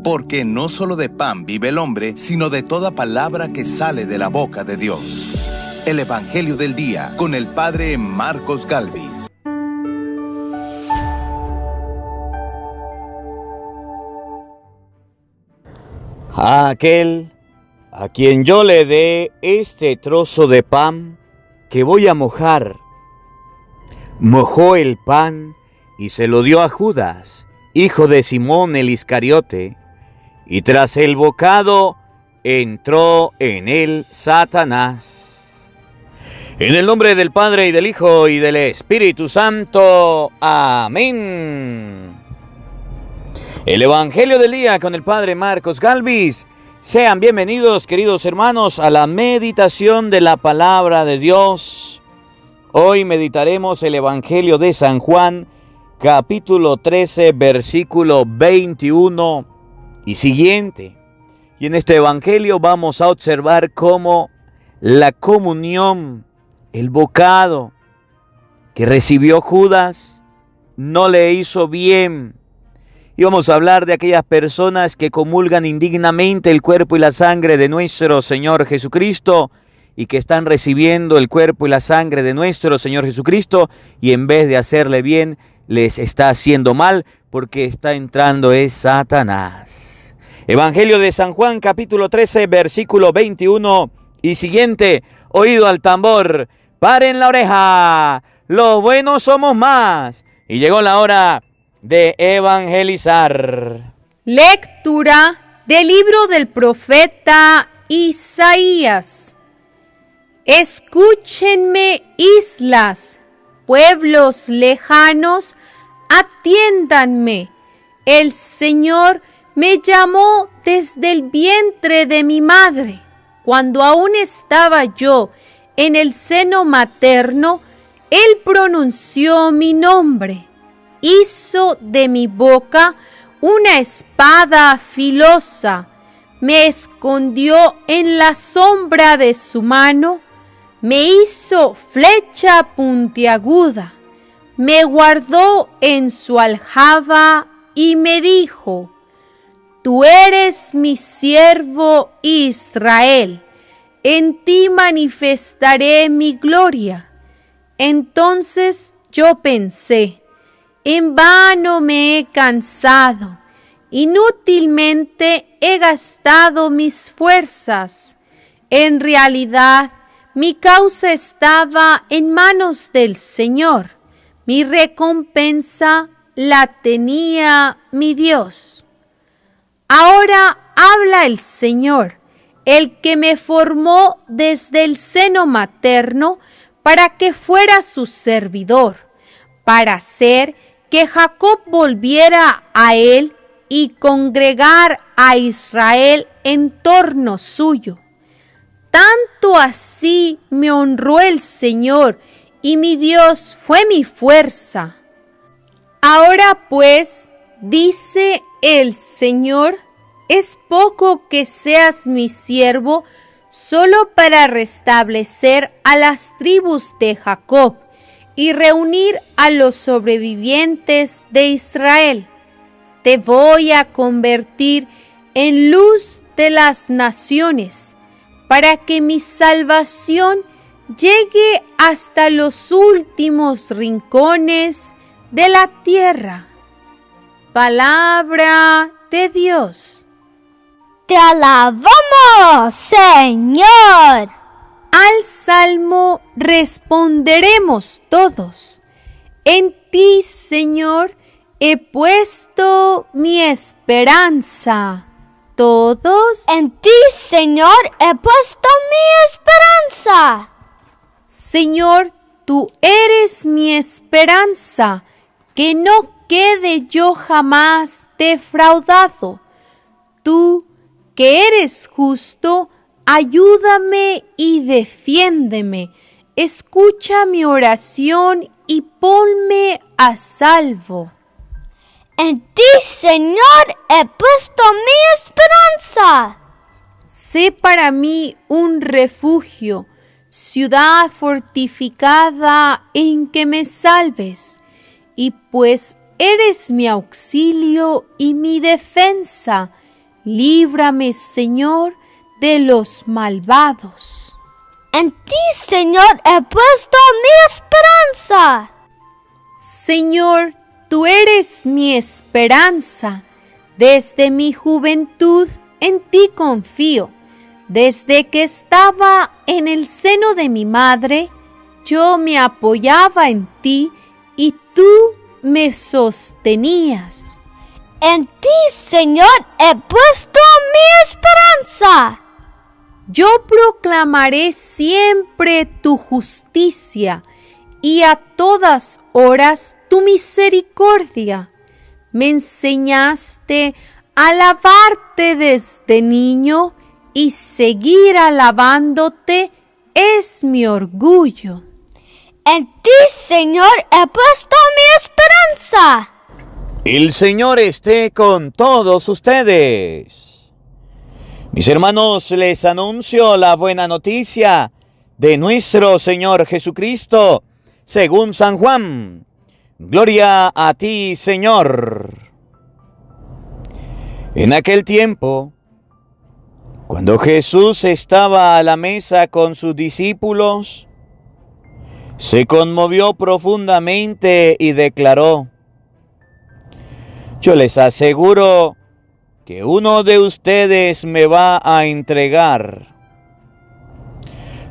porque no solo de pan vive el hombre, sino de toda palabra que sale de la boca de Dios. El Evangelio del Día, con el Padre Marcos Galvis. A aquel a quien yo le dé este trozo de pan que voy a mojar. Mojó el pan y se lo dio a Judas, hijo de Simón el Iscariote, y tras el bocado entró en él Satanás. En el nombre del Padre y del Hijo y del Espíritu Santo. Amén. El Evangelio del Día con el Padre Marcos Galvis. Sean bienvenidos, queridos hermanos, a la meditación de la Palabra de Dios. Hoy meditaremos el Evangelio de San Juan, capítulo 13, versículo 21 y siguiente. Y en este Evangelio vamos a observar cómo la comunión, el bocado que recibió Judas, no le hizo bien. Y vamos a hablar de aquellas personas que comulgan indignamente el cuerpo y la sangre de nuestro Señor Jesucristo y que están recibiendo el cuerpo y la sangre de nuestro Señor Jesucristo y en vez de hacerle bien, les está haciendo mal porque está entrando es Satanás. Evangelio de San Juan, capítulo 13, versículo 21 y siguiente. Oído al tambor, paren la oreja, los buenos somos más. Y llegó la hora de evangelizar. Lectura del libro del profeta Isaías. Escúchenme, islas, pueblos lejanos, atiéndanme. El Señor me llamó desde el vientre de mi madre. Cuando aún estaba yo en el seno materno, Él pronunció mi nombre. Hizo de mi boca una espada filosa, me escondió en la sombra de su mano, me hizo flecha puntiaguda, me guardó en su aljaba y me dijo: Tú eres mi siervo Israel, en ti manifestaré mi gloria. Entonces yo pensé: en vano me he cansado, inútilmente he gastado mis fuerzas. En realidad, mi causa estaba en manos del Señor. Mi recompensa la tenía mi Dios. Ahora habla el Señor, el que me formó desde el seno materno para que fuera su servidor, para hacer que Jacob volviera a él y congregar a Israel en torno suyo. Tanto así me honró el Señor, y mi Dios fue mi fuerza. Ahora pues, dice el Señor, es poco que seas mi siervo solo para restablecer a las tribus de Jacob y reunir a los sobrevivientes de Israel. Te voy a convertir en luz de las naciones, para que mi salvación llegue hasta los últimos rincones de la tierra. Palabra de Dios. Te alabamos, Señor. Al salmo responderemos todos: en ti, Señor, he puesto mi esperanza. Todos: en ti, Señor, he puesto mi esperanza. Señor, tú eres mi esperanza, que no quede yo jamás defraudado. Tú, que eres justo, ayúdame y defiéndeme. Escucha mi oración y ponme a salvo. En ti, Señor, he puesto mi esperanza. Sé para mí un refugio, ciudad fortificada en que me salves. Y pues eres mi auxilio y mi defensa, líbrame, Señor, de los malvados. En ti, Señor, he puesto mi esperanza. Señor, tú eres mi esperanza. Desde mi juventud en ti confío. Desde que estaba en el seno de mi madre, yo me apoyaba en ti y tú me sostenías. En ti, Señor, he puesto mi esperanza. Yo proclamaré siempre tu justicia y a todas horas tu misericordia. Me enseñaste a alabarte desde niño y seguir alabándote es mi orgullo. En ti, Señor, he puesto mi esperanza. El Señor esté con todos ustedes. Mis hermanos, les anuncio la buena noticia de nuestro Señor Jesucristo, según San Juan. Gloria a ti, Señor. En aquel tiempo, cuando Jesús estaba a la mesa con sus discípulos, se conmovió profundamente y declaró: yo les aseguro que uno de ustedes me va a entregar.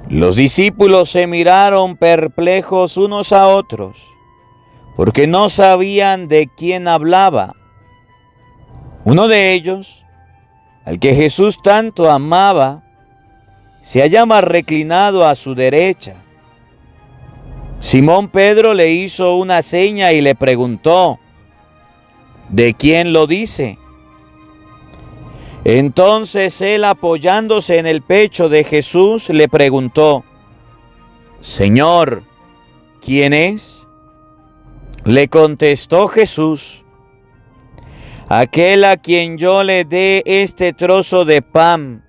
Los discípulos se miraron perplejos unos a otros, porque no sabían de quién hablaba. Uno de ellos, al que Jesús tanto amaba, se hallaba reclinado a su derecha. Simón Pedro le hizo una seña y le preguntó: ¿de quién lo dice? Entonces él, apoyándose en el pecho de Jesús, le preguntó: Señor, ¿quién es? Le contestó Jesús: aquel a quien yo le dé este trozo de pan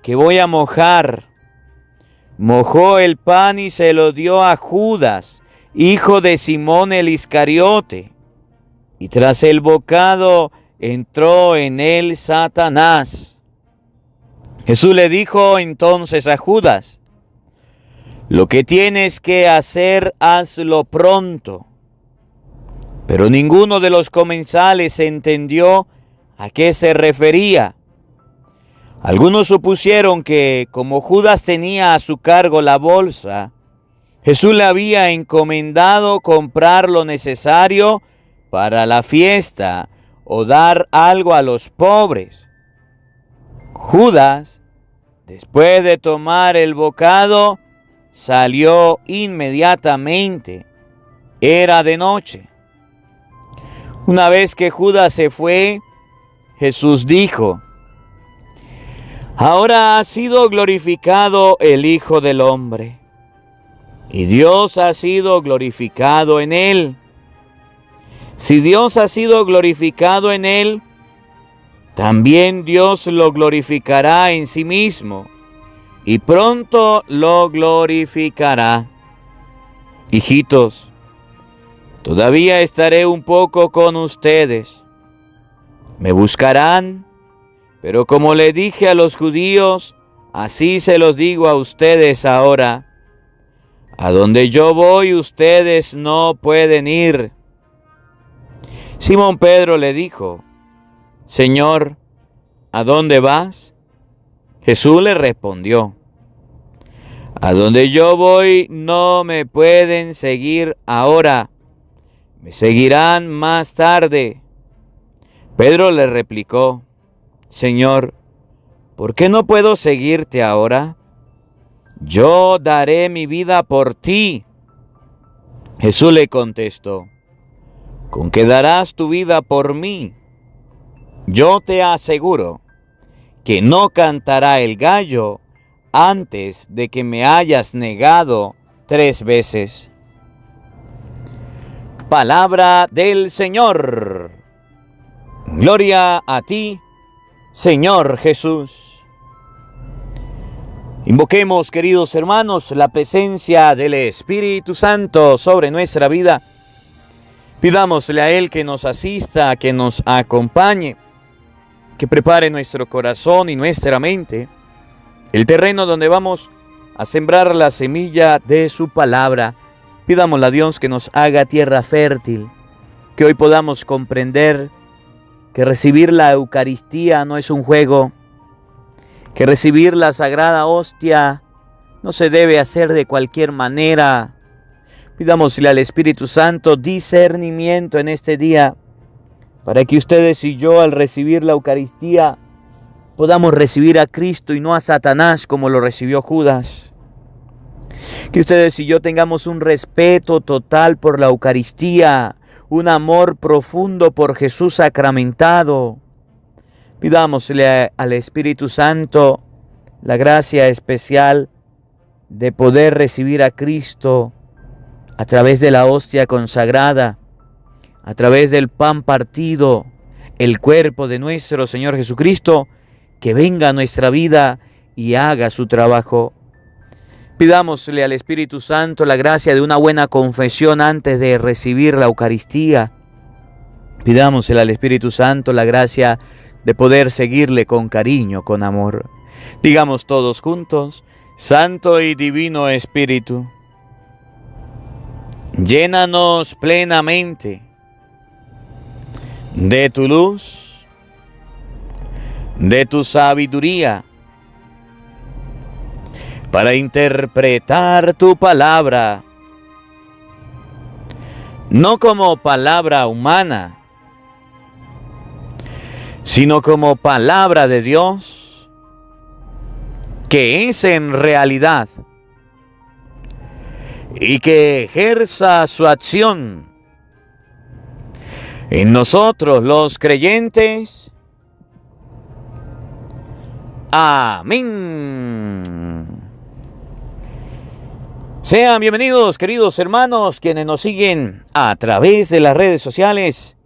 que voy a mojar. Mojó el pan y se lo dio a Judas, hijo de Simón el Iscariote. Y tras el bocado entró en él Satanás. Jesús le dijo entonces a Judas: lo que tienes que hacer, hazlo pronto. Pero ninguno de los comensales entendió a qué se refería. Algunos supusieron que, como Judas tenía a su cargo la bolsa, Jesús le había encomendado comprar lo necesario para la fiesta o dar algo a los pobres. Judas, después de tomar el bocado, salió inmediatamente. Era de noche. Una vez que Judas se fue, Jesús dijo: ahora ha sido glorificado el Hijo del Hombre, y Dios ha sido glorificado en él. Si Dios ha sido glorificado en él, también Dios lo glorificará en sí mismo, y pronto lo glorificará. Hijitos, todavía estaré un poco con ustedes. Me buscarán, pero como le dije a los judíos, así se los digo a ustedes ahora: a donde yo voy, ustedes no pueden ir. Simón Pedro le dijo: Señor, ¿a dónde vas? Jesús le respondió: a donde yo voy no me pueden seguir ahora, me seguirán más tarde. Pedro le replicó: Señor, ¿por qué no puedo seguirte ahora? Yo daré mi vida por ti. Jesús le contestó: ¿con qué darás tu vida por mí? Yo te aseguro que no cantará el gallo antes de que me hayas negado 3 veces. Palabra del Señor. Gloria a ti, Señor Jesús. Invoquemos, queridos hermanos, la presencia del Espíritu Santo sobre nuestra vida. Pidámosle a Él que nos asista, que nos acompañe. que prepare nuestro corazón y nuestra mente, el terreno donde vamos a sembrar la semilla de su palabra. Pidámosle a Dios que nos haga tierra fértil, que hoy podamos comprender que recibir la Eucaristía no es un juego, que recibir la Sagrada Hostia no se debe hacer de cualquier manera. Pidámosle al Espíritu Santo discernimiento en este día, para que ustedes y yo, al recibir la Eucaristía, podamos recibir a Cristo y no a Satanás como lo recibió Judas. Que ustedes y yo tengamos un respeto total por la Eucaristía, un amor profundo por Jesús sacramentado. Pidámosle al Espíritu Santo la gracia especial de poder recibir a Cristo a través de la hostia consagrada, a través del pan partido, el cuerpo de nuestro Señor Jesucristo, que venga a nuestra vida y haga su trabajo. Pidámosle al Espíritu Santo la gracia de una buena confesión antes de recibir la Eucaristía. Pidámosle al Espíritu Santo la gracia de poder seguirle con cariño, con amor. Digamos todos juntos: Santo y Divino Espíritu, llénanos plenamente de tu luz, de tu sabiduría, para interpretar tu palabra, no como palabra humana, sino como palabra de Dios, que es en realidad, y que ejerza su acción en nosotros los creyentes. Amén. Sean bienvenidos, queridos hermanos, quienes nos siguen a través de las redes sociales.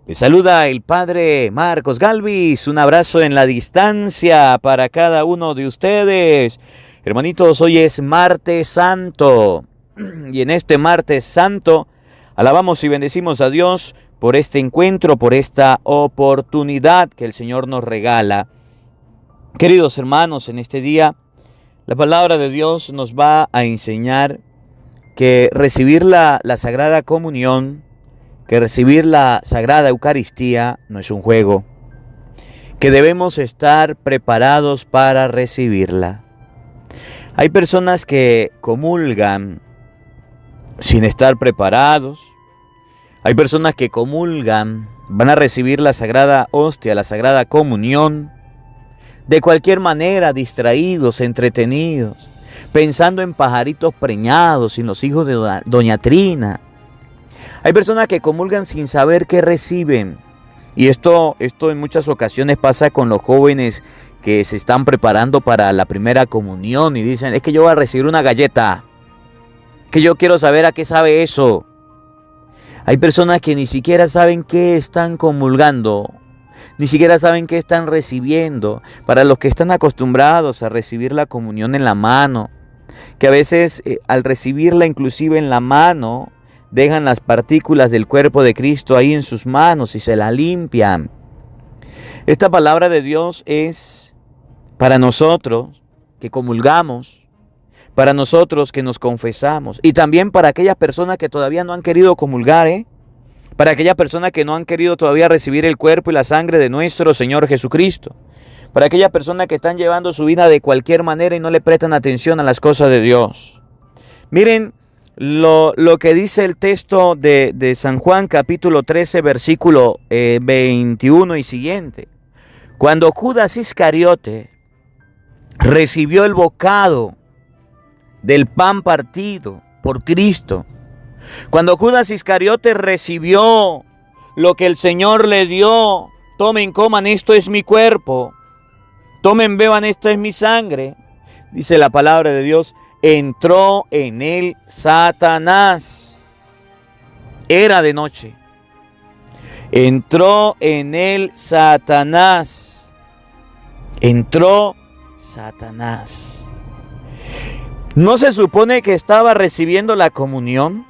Les saluda el Padre Marcos Galvis. Un abrazo en la distancia para cada uno de ustedes. Hermanitos, hoy es Martes Santo. Y en este Martes Santo alabamos y bendecimos a Dios por este encuentro, por esta oportunidad que el Señor nos regala. Queridos hermanos, en este día la palabra de Dios nos va a enseñar que recibir la Sagrada Comunión, que recibir la Sagrada Eucaristía no es un juego, que debemos estar preparados para recibirla. Hay personas que comulgan sin estar preparados. Hay personas que comulgan, van a recibir la Sagrada Hostia, la Sagrada Comunión, de cualquier manera, distraídos, entretenidos, pensando en pajaritos preñados, en los hijos de Doña Trina. Hay personas que comulgan sin saber qué reciben. Y esto en muchas ocasiones pasa con los jóvenes que se están preparando para la primera comunión y dicen: es que yo voy a recibir una galleta, que yo quiero saber a qué sabe eso. Hay personas que ni siquiera saben qué están comulgando, ni siquiera saben qué están recibiendo. Para los que están acostumbrados a recibir la comunión en la mano, que a veces al recibirla inclusive en la mano, dejan las partículas del cuerpo de Cristo ahí en sus manos y se la limpian. Esta palabra de Dios es para nosotros que comulgamos, para nosotros que nos confesamos, y también para aquellas personas que todavía no han querido comulgar, para aquellas personas que no han querido todavía recibir el cuerpo y la sangre de nuestro Señor Jesucristo, para aquellas personas que están llevando su vida de cualquier manera y no le prestan atención a las cosas de Dios. Miren lo que dice el texto de San Juan capítulo 13 versículo 21 y siguiente. Cuando Judas Iscariote recibió el bocado del pan partido por Cristo, cuando Judas Iscariote recibió lo que el Señor le dio: tomen, coman, esto es mi cuerpo, tomen, beban, esto es mi sangre, dice la palabra de Dios, entró en él Satanás. Era de noche. Entró en él Satanás. Entró Satanás. ¿No se supone que estaba recibiendo la comunión?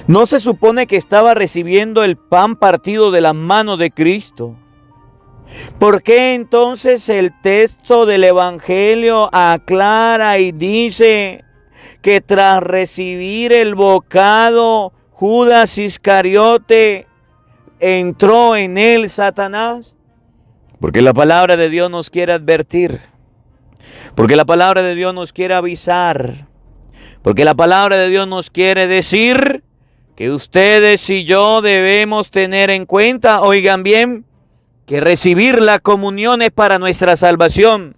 ¿No se supone que estaba recibiendo el pan partido de la mano de Cristo? ¿Por qué entonces el texto del Evangelio aclara y dice que tras recibir el bocado, Judas Iscariote entró en él Satanás? Porque la palabra de Dios nos quiere advertir, porque la palabra de Dios nos quiere avisar, porque la palabra de Dios nos quiere decir que ustedes y yo debemos tener en cuenta, oigan bien, que recibir la comunión es para nuestra salvación,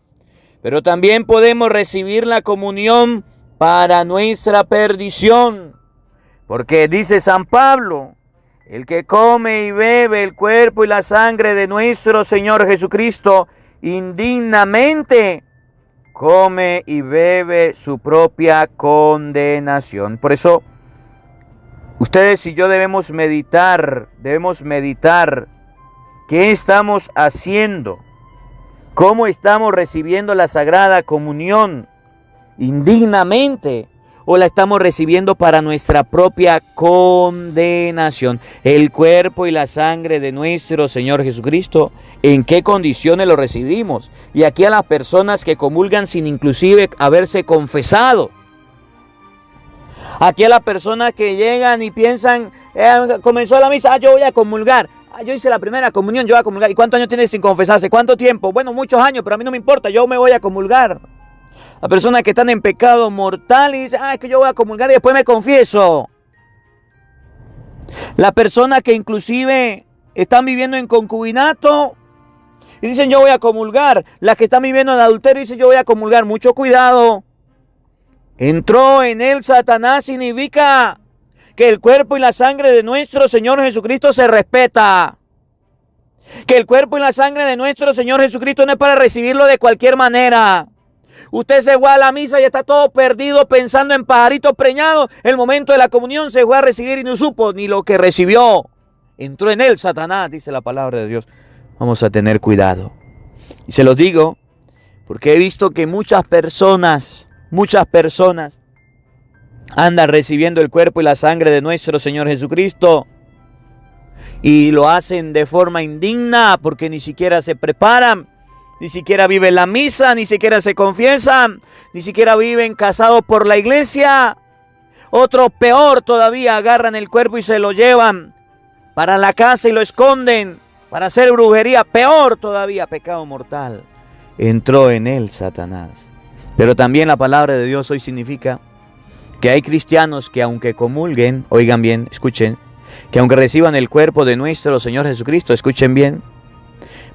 pero también podemos recibir la comunión para nuestra perdición. Porque dice San Pablo, el que come y bebe el cuerpo y la sangre de nuestro Señor Jesucristo indignamente, come y bebe su propia condenación. Por eso, ustedes y yo debemos meditar qué estamos haciendo, cómo estamos recibiendo la Sagrada Comunión, indignamente, o la estamos recibiendo para nuestra propia condenación. El cuerpo y la sangre de nuestro Señor Jesucristo, ¿en qué condiciones lo recibimos? Y aquí a las personas que comulgan sin inclusive haberse confesado. Aquí a las personas que llegan y piensan, comenzó la misa, yo voy a comulgar. Yo hice la primera comunión, yo voy a comulgar. ¿Y cuántos años tienes sin confesarse? ¿Cuánto tiempo? Bueno, muchos años, pero a mí no me importa, yo me voy a comulgar. Las personas que están en pecado mortal y dicen, es que yo voy a comulgar y después me confieso. Las personas que inclusive están viviendo en concubinato y dicen, yo voy a comulgar. Las que están viviendo en adulterio dicen, yo voy a comulgar. Mucho cuidado. Entró en él Satanás significa que el cuerpo y la sangre de nuestro Señor Jesucristo se respeta. Que el cuerpo y la sangre de nuestro Señor Jesucristo no es para recibirlo de cualquier manera. Usted se fue a la misa y está todo perdido pensando en pajaritos preñados. El momento de la comunión se fue a recibir y no supo ni lo que recibió. Entró en él Satanás, dice la palabra de Dios. Vamos a tener cuidado. Y se los digo porque he visto que muchas personas andan recibiendo el cuerpo y la sangre de nuestro Señor Jesucristo y lo hacen de forma indigna porque ni siquiera se preparan, ni siquiera viven la misa, ni siquiera se confiesan, ni siquiera viven casados por la iglesia. Otros peor todavía, agarran el cuerpo y se lo llevan para la casa y lo esconden para hacer brujería. Peor todavía, pecado mortal. Entró en él Satanás. Pero también la palabra de Dios hoy significa que hay cristianos que aunque comulguen, oigan bien, escuchen, que aunque reciban el cuerpo de nuestro Señor Jesucristo, escuchen bien,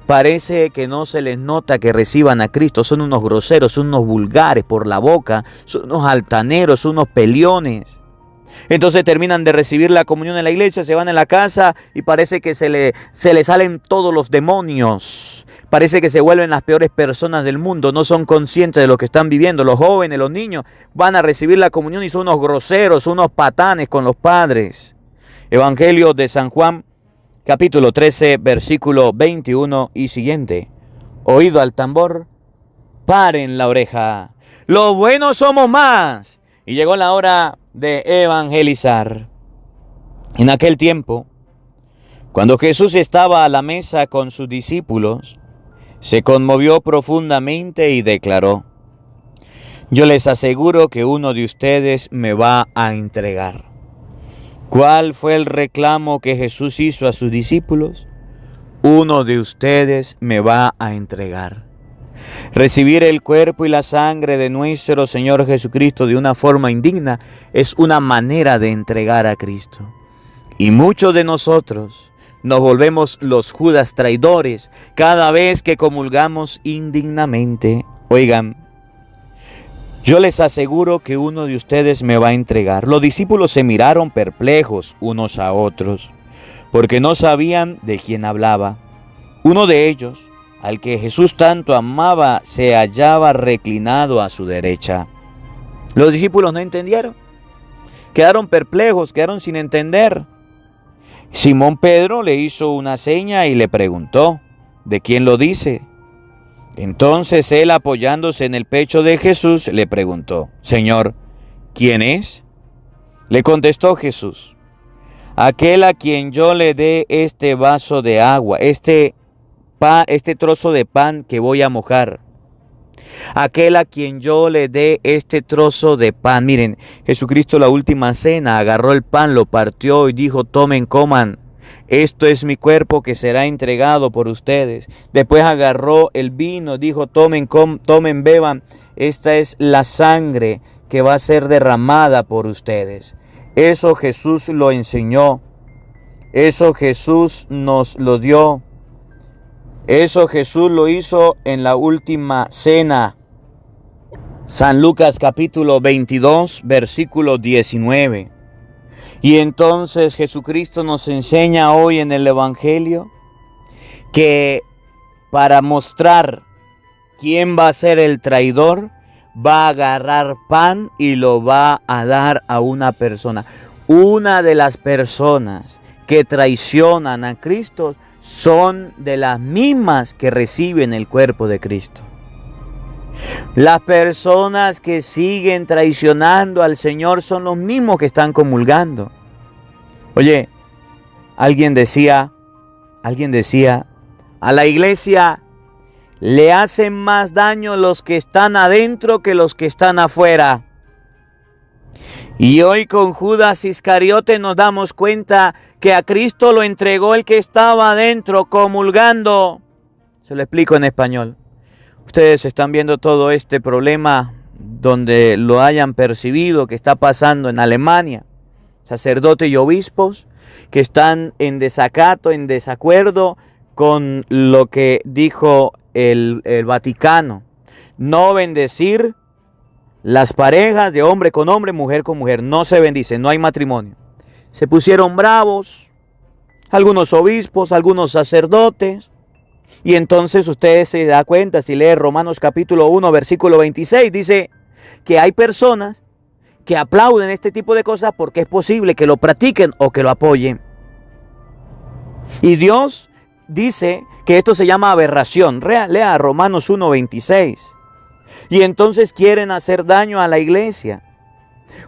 parece que no se les nota que reciban a Cristo. Son unos groseros, son unos vulgares por la boca, son unos altaneros, unos peliones. Entonces terminan de recibir la comunión en la iglesia, se van a la casa y parece que se le salen todos los demonios. Parece que se vuelven las peores personas del mundo, no son conscientes de lo que están viviendo. Los jóvenes, los niños van a recibir la comunión y son unos groseros, unos patanes con los padres. Evangelio de San Juan, capítulo 13, versículo 21 y siguiente. Oído al tambor, paren la oreja. Los buenos somos más. Y llegó la hora de evangelizar. En aquel tiempo, cuando Jesús estaba a la mesa con sus discípulos, se conmovió profundamente y declaró: yo les aseguro que uno de ustedes me va a entregar. ¿Cuál fue el reclamo que Jesús hizo a sus discípulos? Uno de ustedes me va a entregar. Recibir el cuerpo y la sangre de nuestro Señor Jesucristo de una forma indigna es una manera de entregar a Cristo. Y muchos de nosotros nos volvemos los Judas traidores cada vez que comulgamos indignamente. Oigan, yo les aseguro que uno de ustedes me va a entregar. Los discípulos se miraron perplejos unos a otros, porque no sabían de quién hablaba. Uno de ellos, al que Jesús tanto amaba, se hallaba reclinado a su derecha. Los discípulos no entendieron. Quedaron perplejos, quedaron sin entender. Simón Pedro le hizo una seña y le preguntó: ¿de quién lo dice? Entonces él, apoyándose en el pecho de Jesús, le preguntó: Señor, ¿quién es? Le contestó Jesús: aquel a quien yo le dé este vaso de agua, este este trozo de pan que voy a mojar. Aquel a quien yo le dé este trozo de pan. Miren, Jesucristo la última cena agarró el pan, lo partió y dijo: tomen, coman. Esto es mi cuerpo que será entregado por ustedes. Después agarró el vino, dijo: tomen, tomen, beban. Esta es la sangre que va a ser derramada por ustedes. Eso Jesús lo enseñó. Eso Jesús nos lo dio. Eso Jesús lo hizo en la última cena. San Lucas capítulo 22, versículo 19. Y entonces Jesucristo nos enseña hoy en el Evangelio que para mostrar quién va a ser el traidor, va a agarrar pan y lo va a dar a una persona. Una de las personas que traicionan a Cristo son de las mismas que reciben el cuerpo de Cristo. Las personas que siguen traicionando al Señor son los mismos que están comulgando. Oye, alguien decía, a la iglesia le hacen más daño los que están adentro que los que están afuera. Y hoy con Judas Iscariote nos damos cuenta que a Cristo lo entregó el que estaba adentro comulgando. Se lo explico en español. Ustedes están viendo todo este problema donde lo hayan percibido que está pasando en Alemania. Sacerdotes y obispos que están en desacato, en desacuerdo con lo que dijo el Vaticano. No bendecir las parejas de hombre con hombre, mujer con mujer. No se bendice, no hay matrimonio. Se pusieron bravos algunos obispos, algunos sacerdotes. Y entonces ustedes se dan cuenta, si lee Romanos capítulo 1, versículo 26, dice que hay personas que aplauden este tipo de cosas porque es posible que lo practiquen o que lo apoyen. Y Dios dice que esto se llama aberración. Lea Romanos 1, 26. Y entonces quieren hacer daño a la iglesia.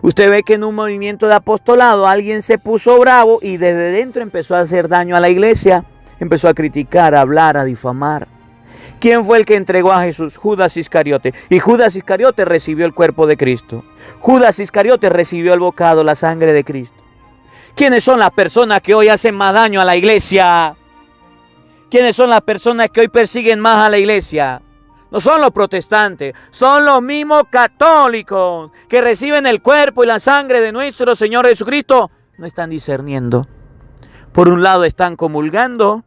Usted ve que en un movimiento de apostolado alguien se puso bravo y desde dentro empezó a hacer daño a la iglesia. Empezó a criticar, a hablar, a difamar. ¿Quién fue el que entregó a Jesús? Judas Iscariote. Y Judas Iscariote recibió el cuerpo de Cristo. Judas Iscariote recibió el bocado, la sangre de Cristo. ¿Quiénes son las personas que hoy hacen más daño a la iglesia? ¿Quiénes son las personas que hoy persiguen más a la iglesia? No son los protestantes, son los mismos católicos que reciben el cuerpo y la sangre de nuestro Señor Jesucristo. No están discerniendo. Por un lado están comulgando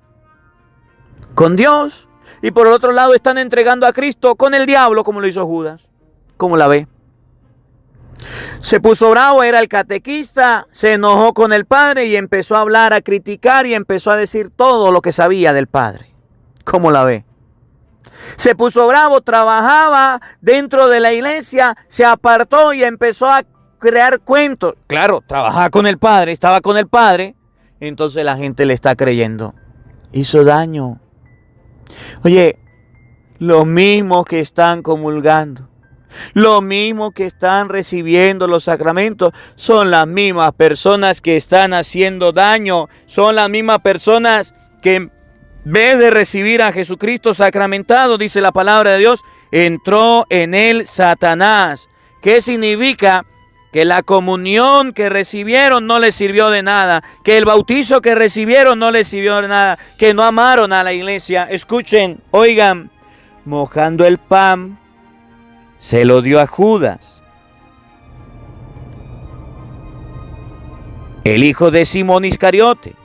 con Dios y por el otro lado están entregando a Cristo con el diablo, como lo hizo Judas. ¿Cómo la ve? Se puso bravo, era el catequista, se enojó con el Padre y empezó a hablar, a criticar y empezó a decir todo lo que sabía del Padre. ¿Cómo la ve? Se puso bravo, trabajaba dentro de la iglesia, se apartó y empezó a crear cuentos. Claro, trabajaba con el Padre, estaba con el Padre. Entonces la gente le está creyendo. Hizo daño. Oye, los mismos que están comulgando, los mismos que están recibiendo los sacramentos, son las mismas personas que están haciendo daño. Son las mismas personas que en vez de recibir a Jesucristo sacramentado, dice la palabra de Dios, entró en él Satanás. ¿Qué significa? Que la comunión que recibieron no les sirvió de nada, que el bautizo que recibieron no les sirvió de nada, que no amaron a la iglesia. Escuchen, oigan, mojando el pan, se lo dio a Judas, el hijo de Simón Iscariote,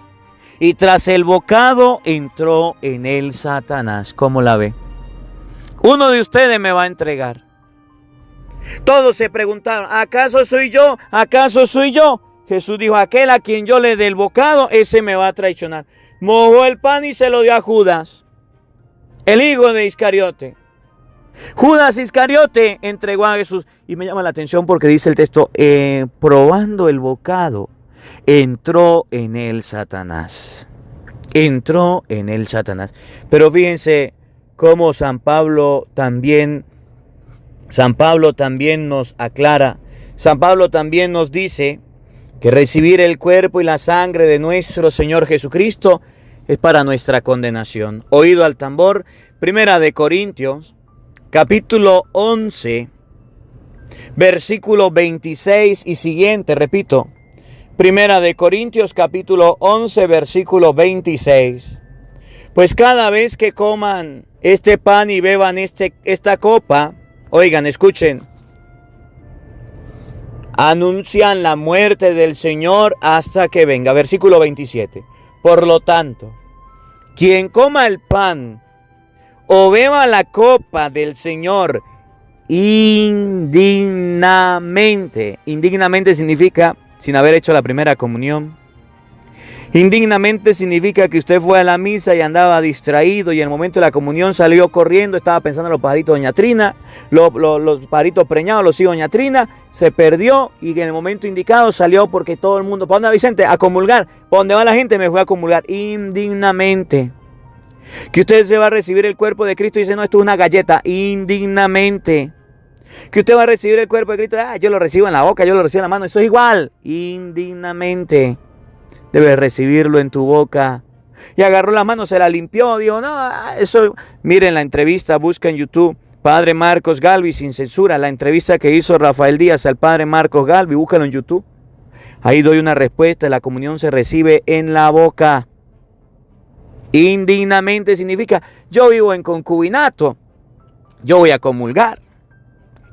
y tras el bocado entró en él Satanás. ¿Cómo la ve? Uno de ustedes me va a entregar. Todos se preguntaron, ¿acaso soy yo? ¿Acaso soy yo? Jesús dijo, aquel a quien yo le dé el bocado, ese me va a traicionar. Mojó el pan y se lo dio a Judas, el hijo de Iscariote. Judas Iscariote entregó a Jesús. Y me llama la atención porque dice el texto, probando el bocado, entró en él Satanás. Entró en él Satanás. Pero fíjense cómo San Pablo también nos aclara, San Pablo también nos dice que recibir el cuerpo y la sangre de nuestro Señor Jesucristo es para nuestra condenación. Oído al tambor, Primera de Corintios, capítulo 11, versículo 26 y siguiente, repito. Primera de Corintios, capítulo 11, versículo 26. Pues cada vez que coman este pan y beban esta copa, oigan, escuchen, anuncian la muerte del Señor hasta que venga. Versículo 27. Por lo tanto, quien coma el pan o beba la copa del Señor indignamente. Indignamente significa sin haber hecho la primera comunión. Indignamente significa que usted fue a la misa y andaba distraído y en el momento de la comunión salió corriendo, estaba pensando en los pajaritos de Doña Trina, los pajaritos preñados, los hijos de Doña Trina, se perdió y en el momento indicado salió porque todo el mundo, ¿para dónde va Vicente? A comulgar. ¿Para dónde va la gente? Me fue a comulgar. Indignamente. Que usted se va a recibir el cuerpo de Cristo y dice, no, esto es una galleta. Indignamente. Que usted va a recibir el cuerpo de Cristo, yo lo recibo en la boca, yo lo recibo en la mano, eso es igual. Indignamente. Debes recibirlo en tu boca. Y agarró la mano, se la limpió, dijo, no, eso. Miren la entrevista, busca en YouTube, Padre Marcos Galvi, sin censura, la entrevista que hizo Rafael Díaz al Padre Marcos Galvi, búscalo en YouTube. Ahí doy una respuesta, la comunión se recibe en la boca. Indignamente significa, yo vivo en concubinato, yo voy a comulgar.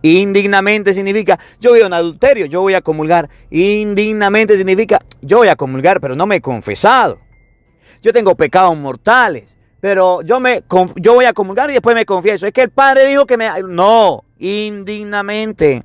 Indignamente significa, yo vivo en adulterio, yo voy a comulgar. Indignamente significa, yo voy a comulgar, pero no me he confesado. Yo tengo pecados mortales, pero yo voy a comulgar y después me confieso. Es que el Padre dijo que No, indignamente.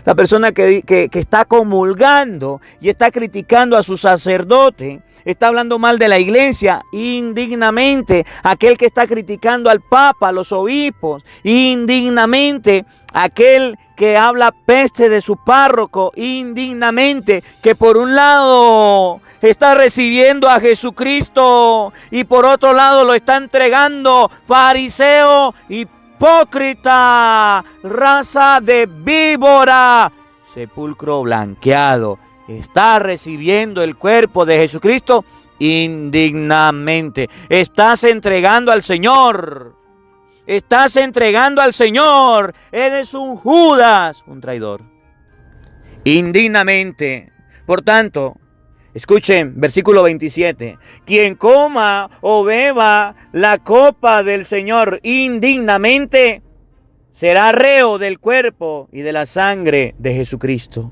La persona que está comulgando y está criticando a su sacerdote, está hablando mal de la iglesia, indignamente. Aquel que está criticando al Papa, a los obispos, indignamente. Aquel que habla peste de su párroco, indignamente, que por un lado está recibiendo a Jesucristo y por otro lado lo está entregando, fariseo, hipócrita, raza de víbora, sepulcro blanqueado. Está recibiendo el cuerpo de Jesucristo indignamente. Estás entregando al Señor. Estás entregando al Señor. Eres un Judas, un traidor. Indignamente. Por tanto, escuchen, versículo 27. Quien coma o beba la copa del Señor indignamente, será reo del cuerpo y de la sangre de Jesucristo.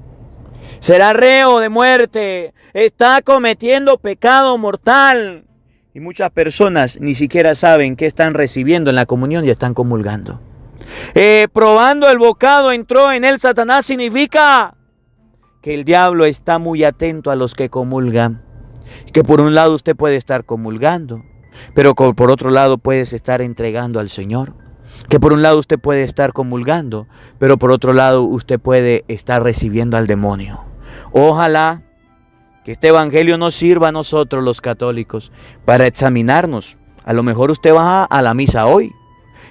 Será reo de muerte. Está cometiendo pecado mortal. Y muchas personas ni siquiera saben qué están recibiendo en la comunión y están comulgando. Probando el bocado entró en él Satanás significa que el diablo está muy atento a los que comulgan. Que por un lado usted puede estar comulgando, pero por otro lado puedes estar entregando al Señor. Que por un lado usted puede estar comulgando, pero por otro lado usted puede estar recibiendo al demonio. Ojalá que este evangelio nos sirva a nosotros los católicos para examinarnos. A lo mejor usted va a la misa hoy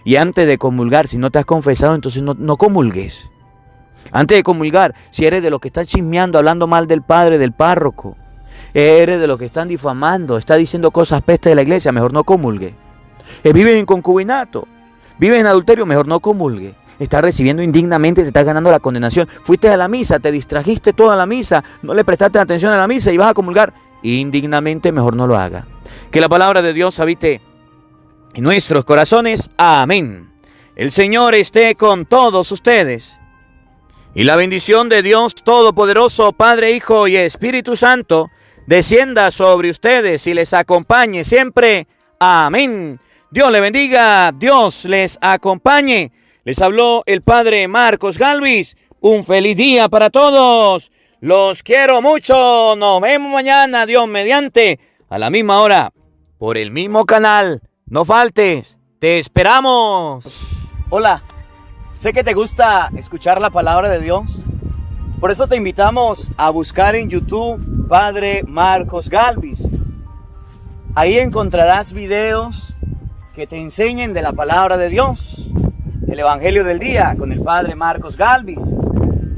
y antes de comulgar, si no te has confesado, entonces no comulgues. Antes de comulgar, si eres de los que están chismeando, hablando mal del padre, del párroco, eres de los que están difamando, está diciendo cosas peste de la iglesia, mejor no comulgue. Vives en concubinato, vives en adulterio, mejor no comulgue. Estás recibiendo indignamente, te estás ganando la condenación. Fuiste a la misa, te distrajiste toda la misa, no le prestaste atención a la misa y vas a comulgar indignamente, mejor no lo haga. Que la palabra de Dios habite en nuestros corazones. Amén. El Señor esté con todos ustedes. Y la bendición de Dios Todopoderoso, Padre, Hijo y Espíritu Santo, descienda sobre ustedes y les acompañe siempre. Amén. Dios le bendiga, Dios les acompañe. Les habló el Padre Marcos Galvis. Un feliz día para todos. Los quiero mucho. Nos vemos mañana, Dios mediante, a la misma hora, por el mismo canal. No faltes. Te esperamos. Hola. Sé que te gusta escuchar la palabra de Dios. Por eso te invitamos a buscar en YouTube Padre Marcos Galvis. Ahí encontrarás videos que te enseñen de la palabra de Dios. El Evangelio del Día con el Padre Marcos Galvis,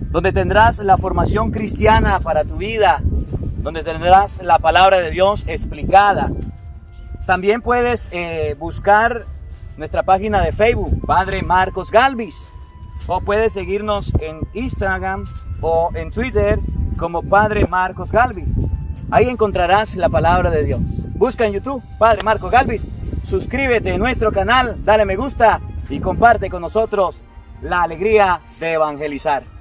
donde tendrás la formación cristiana para tu vida, donde tendrás la palabra de Dios explicada. También puedes buscar nuestra página de Facebook, Padre Marcos Galvis, o puedes seguirnos en Instagram o en Twitter como Padre Marcos Galvis. Ahí encontrarás la palabra de Dios. Busca en YouTube, Padre Marcos Galvis, suscríbete a nuestro canal, dale me gusta y comparte con nosotros la alegría de evangelizar.